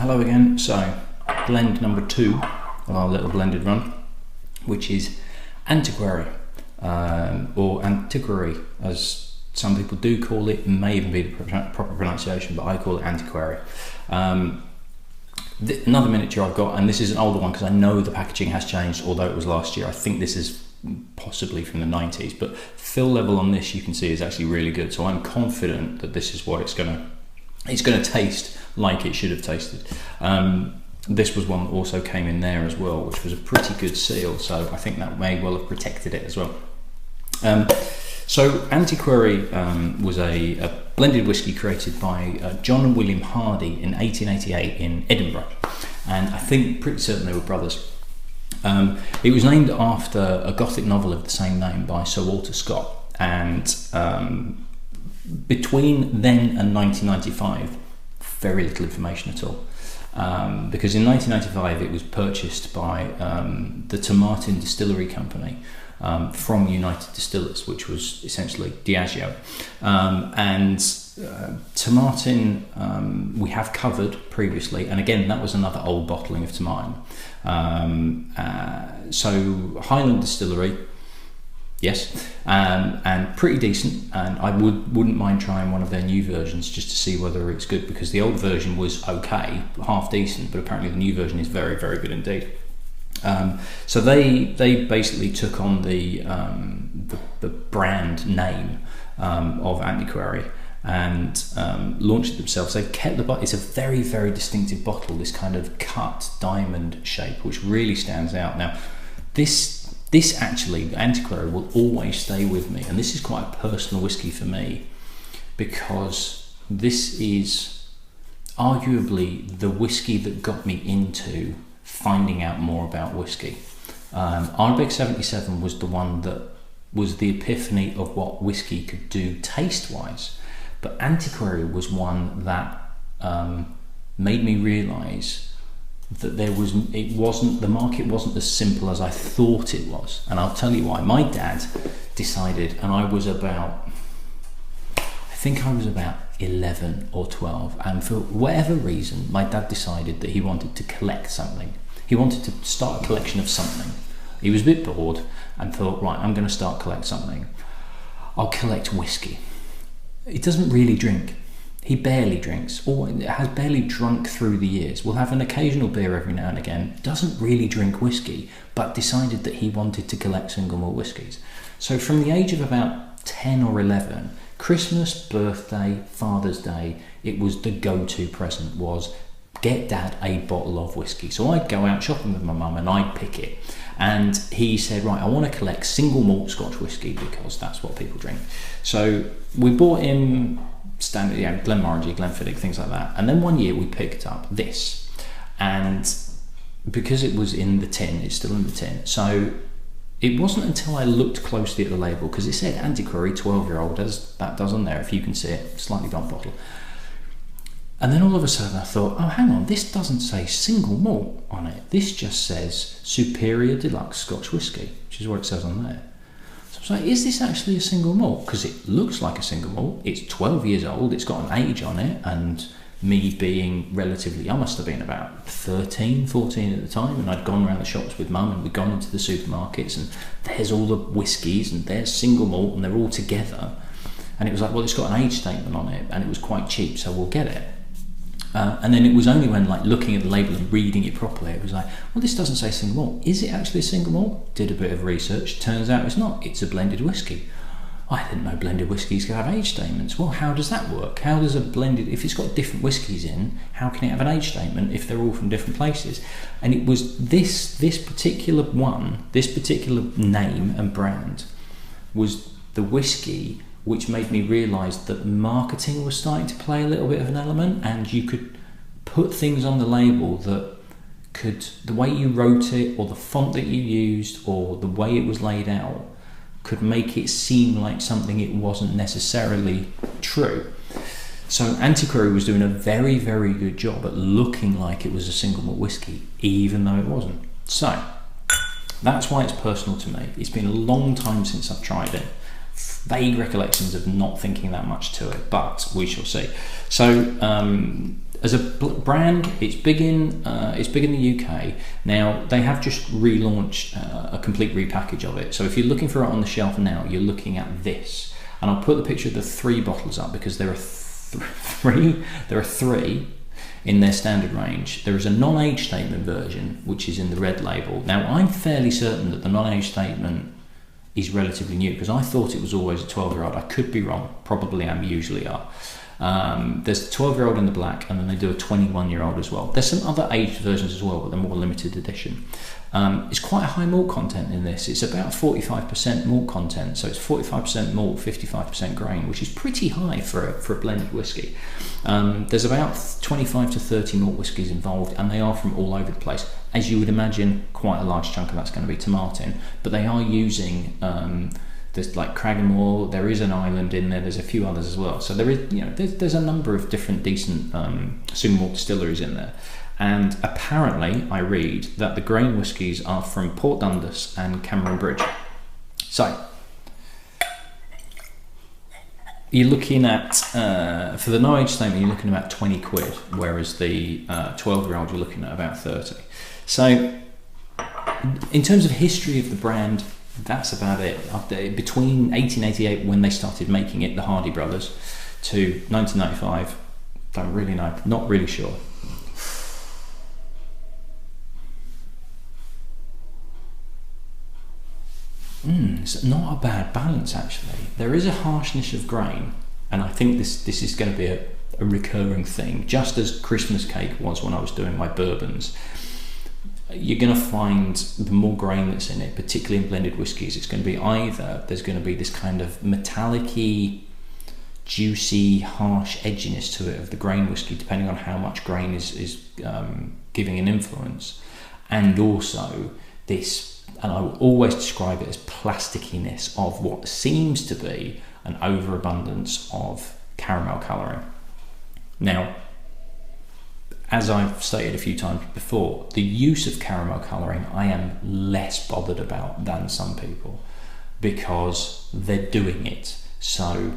Hello again. So, blend number 2 of our little blended run, which is Antiquary, or Antiquary, as some people do call it. May even be the proper pronunciation, but I call it Antiquary. Another miniature I've got, and this is an older one because I know the packaging has changed, although it was last year. I think this is possibly from the 90s, but fill level on this, you can see, is actually really good. So I'm confident that this is what it's going to taste like it should have tasted. This was one that also came in there as well, which was a pretty good seal, so I think that may well have protected it as well. So Antiquary was a blended whisky created by John and William Hardy in 1888 in Edinburgh, and I think pretty certain they were brothers. It was named after a Gothic novel of the same name by Sir Walter Scott, and between then and 1995, very little information at all. Because in 1995 it was purchased by the Tomartin Distillery Company from United Distillers, which was essentially Diageo. And Tomartin we have covered previously, and again that was another old bottling of Tomartin. So Highland Distillery, yes, and pretty decent, and I wouldn't mind trying one of their new versions just to see whether it's good, because the old version was okay, half decent, but apparently the new version is very, very good indeed. So they basically took on the brand name of Antiquary and launched it themselves. They've kept the bottle. It's a very, very distinctive bottle, this kind of cut diamond shape, which really stands out. Now, this actually, Antiquary, will always stay with me, and this is quite a personal whiskey for me, because this is arguably the whiskey that got me into finding out more about whiskey. Ardbeg 77 was the one that was the epiphany of what whiskey could do taste-wise, but Antiquary was one that made me realise that the market wasn't as simple as I thought it was. And I'll tell you why. My dad decided, and I was about 11 or 12, and for whatever reason my dad decided that he wanted to collect something. He wanted to start a collection of something. He was a bit bored and thought, right, I'm going to start collect something. I'll collect whiskey. He doesn't really drink. He barely drinks, or has barely drunk through the years. Will have an occasional beer every now and again. Doesn't really drink whiskey, but decided that he wanted to collect single malt whiskies. So from the age of about 10 or 11, Christmas, birthday, Father's Day, it was the go-to present was get Dad a bottle of whiskey. So I'd go out shopping with my mum and I'd pick it. And he said, right, I want to collect single malt Scotch whiskey because that's what people drink. So we bought him standard, Glenmorangie, Glenfiddich, things like that. And then one year we picked up this, and because it was in the tin, it's still in the tin. So it wasn't until I looked closely at the label, because it said Antiquary 12-year-old, as that does on there, if you can see it, slightly bumped bottle. And then all of a sudden I thought, oh, hang on, this doesn't say single malt on it. This just says Superior Deluxe Scotch Whisky, which is what it says on there. So I was like, is this actually a single malt? Because it looks like a single malt. It's 12 years old. It's got an age on it. And me being relatively, I must have been about 13, 14 at the time. And I'd gone around the shops with Mum, and we'd gone into the supermarkets, and there's all the whiskies, and there's single malt, and they're all together. And it was like, well, it's got an age statement on it, and it was quite cheap, so we'll get it. And then it was only when, like, looking at the label and reading it properly, it was like, well, this doesn't say single malt. Is it actually a single malt? Did a bit of research. Turns out it's not. It's a blended whiskey. I didn't know blended whiskies could have age statements. Well, how does that work? How does a blended, if it's got different whiskies in, how can it have an age statement if they're all from different places? And it was this particular one, this particular name and brand was the whiskey which made me realise that marketing was starting to play a little bit of an element, and you could put things on the label that could, the way you wrote it, or the font that you used, or the way it was laid out, could make it seem like something it wasn't necessarily true. So Antiquary was doing a very, very good job at looking like it was a single malt whiskey, even though it wasn't. So that's why it's personal to me. It's been a long time since I've tried it. Vague recollections of not thinking that much to it, but we shall see. So as a brand, it's big in the UK. Now they have just relaunched a complete repackage of it. So if you're looking for it on the shelf now, you're looking at this. And I'll put the picture of the 3 bottles up because there are three. There are 3 in their standard range. There is a non-age statement version, which is in the red label. Now I'm fairly certain that the non-age statement is relatively new because I thought it was always a 12-year-old. I could be wrong. Probably am. Usually are. There's a 12-year-old in the black, and then they do a 21-year-old as well. There's some other aged versions as well, but they're more limited edition. It's quite a high malt content in this. It's about 45% malt content, so it's 45% malt, 55% grain, which is pretty high for a blended whiskey. There's about 25 to 30 malt whiskies involved, and they are from all over the place. As you would imagine, quite a large chunk of that's going to be tomatin, but they are using there's like Cragganmore, there is an island in there, there's a few others as well. So there is, there's a number of different decent single malt distilleries in there. And apparently, I read that the grain whiskies are from Port Dundas and Cameron Bridge. So you're looking at, for the no-age statement, you're looking at about 20 quid, whereas the 12-year-old, you're looking at about 30. So in terms of history of the brand, that's about it. Between 1888, when they started making it, the Hardy brothers, to 1995, don't really know, not really sure. It's not a bad balance actually. There is a harshness of grain, and I think this is going to be a recurring thing, just as Christmas cake was when I was doing my bourbons. You're going to find the more grain that's in it, particularly in blended whiskies, it's going to be either there's going to be this kind of metallic-y, juicy, harsh edginess to it of the grain whiskey, depending on how much grain is giving an influence, and also this, and I will always describe it as plasticiness of what seems to be an overabundance of caramel colouring. Now, as I've stated a few times before, the use of caramel colouring I am less bothered about than some people, because they're doing it. So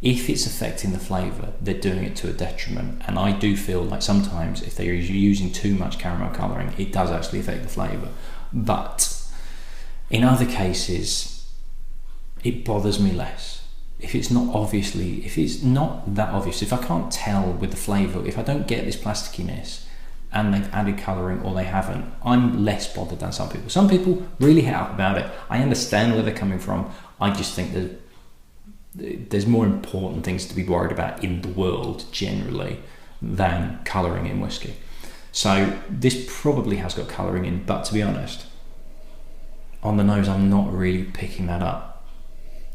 if it's affecting the flavour, they're doing it to a detriment. And I do feel like sometimes if they're using too much caramel colouring, it does actually affect the flavour. But in other cases, it bothers me less. If it's not that obvious, if I can't tell with the flavour, if I don't get this plasticiness and they've added colouring or they haven't, I'm less bothered than some people. Some people really hit up about it. I understand where they're coming from. I just think there's more important things to be worried about in the world generally than colouring in whiskey. So this probably has got colouring in, but to be honest, on the nose I'm not really picking that up.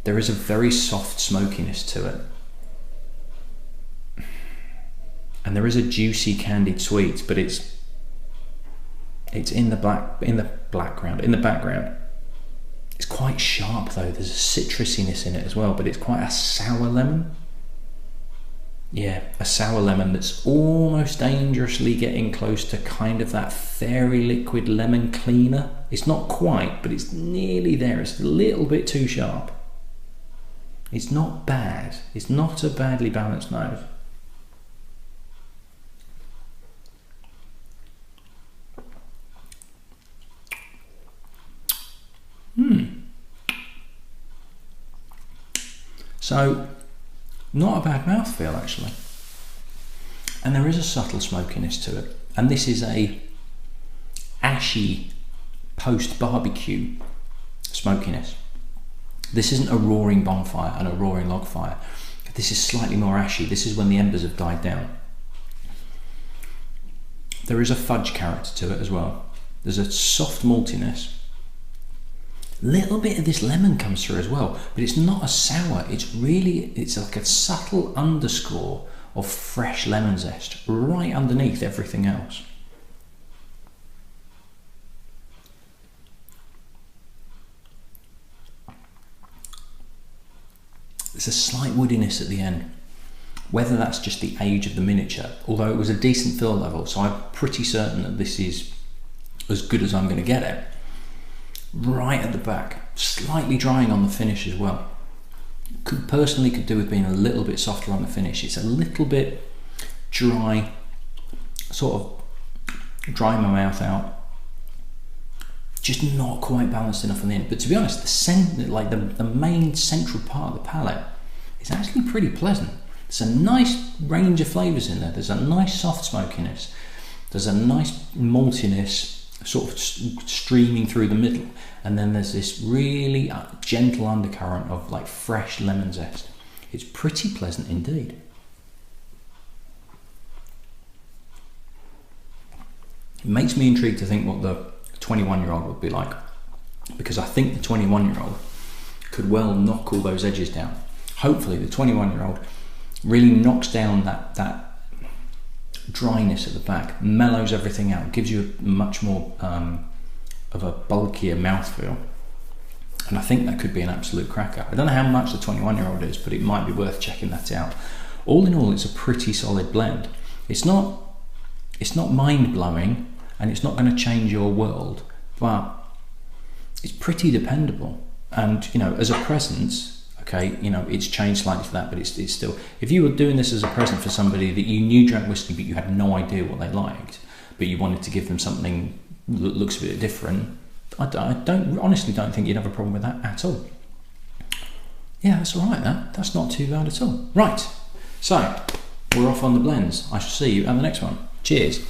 There is a very soft smokiness to it, and there is a juicy candied sweet, but it's in the background. It's quite sharp though. There's a citrusiness in it as well, but it's quite a sour lemon. Yeah, a sour lemon that's almost dangerously getting close to kind of that fairy liquid lemon cleaner. It's not quite, but it's nearly there. It's a little bit too sharp. It's not bad. It's not a badly balanced nose. So, not a bad mouthfeel actually. And there is a subtle smokiness to it. And this is a ashy post-barbecue smokiness. This isn't a roaring bonfire and a roaring log fire. This is slightly more ashy. This is when the embers have died down. There is a fudge character to it as well. There's a soft maltiness. Little bit of this lemon comes through as well, but it's not a sour. It's like a subtle underscore of fresh lemon zest right underneath everything else. There's a slight woodiness at the end, whether that's just the age of the miniature, although it was a decent fill level, so I'm pretty certain that this is as good as I'm going to get it. Right at the back, slightly drying on the finish as well. Could do with being a little bit softer on the finish. It's a little bit dry sort of drying my mouth out. Just not quite balanced enough on the end. But to be honest, the main central part of the palate is actually pretty pleasant. There's a nice range of flavours in there. There's a nice soft smokiness. There's a nice maltiness sort of streaming through the middle. And then there's this really gentle undercurrent of like fresh lemon zest. It's pretty pleasant indeed. It makes me intrigued to think what the 21-year-old would be like, because I think the 21-year-old could well knock all those edges down. Hopefully the 21-year-old really knocks down that dryness at the back, mellows everything out, gives you a much more of a bulkier mouthfeel, and I think that could be an absolute cracker. I don't know how much the 21-year-old is, but it might be worth checking that out. All in all, it's a pretty solid blend. It's not mind-blowing, and it's not going to change your world, but it's pretty dependable. And you know, as a presence, okay, you know, it's changed slightly for that, but it's still, if you were doing this as a present for somebody that you knew drank whiskey but you had no idea what they liked, but you wanted to give them something that looks a bit different, I honestly don't think you'd have a problem with that at all. Yeah, that's all right. That's not too bad at all. Right, so we're off on the blends. I shall see you at the next one. Cheers.